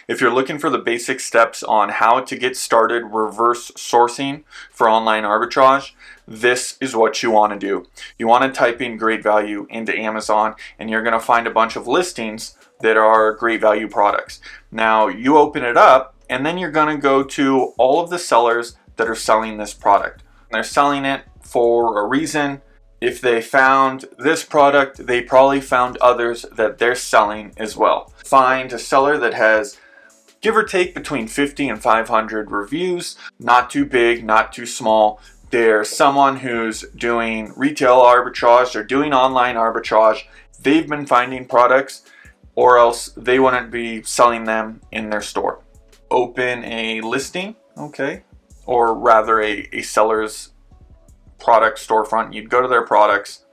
If you're looking for the basic steps on how to get started reverse sourcing for online arbitrage, this is what you want to do. You want to type in great value into Amazon, and you're going to find a bunch of listings that are great value products. Now you open it up, and then you're going to go to all of the sellers that are selling this product. They're selling it for a reason. If they found this product, they probably found others that they're selling as well. Find a seller that has, give or take, between 50 and 500 reviews. Not too big, not too small. They're someone who's doing retail arbitrage, they're doing online arbitrage. They've been finding products, or else they wouldn't be selling them in their store. Open a listing, okay, or rather a seller's product storefront. You'd go to their products,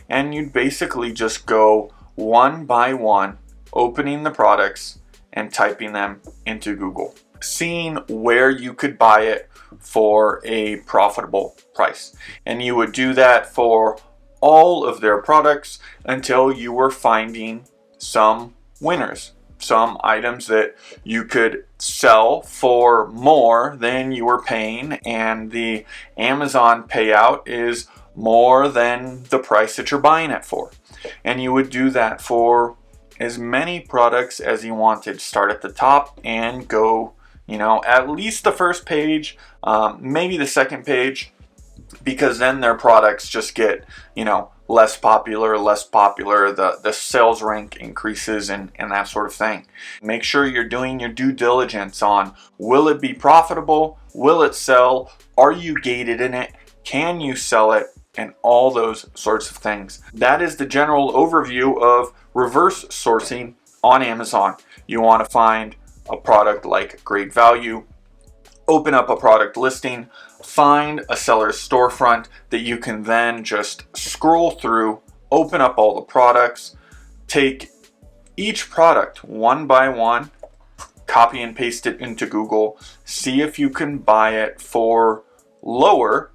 and you'd basically just go one by one, opening the products and typing them into Google, seeing where you could buy it for a profitable price. And you would do that for all of their products until you were finding some winners, some items that you could sell for more than you were paying, and the Amazon payout is more than the price that you're buying it for. And you would do that for as many products as you wanted. Start at the top and go, at least the first page, maybe the second page, because then their products just get, less popular, the sales rank increases and that sort of thing. Make sure you're doing your due diligence on, will it be profitable? Will it sell? Are you gated in it? Can you sell it? And all those sorts of things. That is the general overview of reverse sourcing on Amazon. You want to find a product like great value, open up a product listing, find a seller's storefront that you can then just scroll through, open up all the products, take each product one by one, copy and paste it into Google, see if you can buy it for lower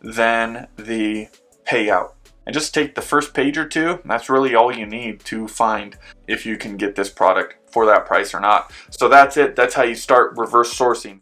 than the payout. And just take the first page or two. That's really all you need to find if you can get this product for that price or not. So that's it. That's how you start reverse sourcing.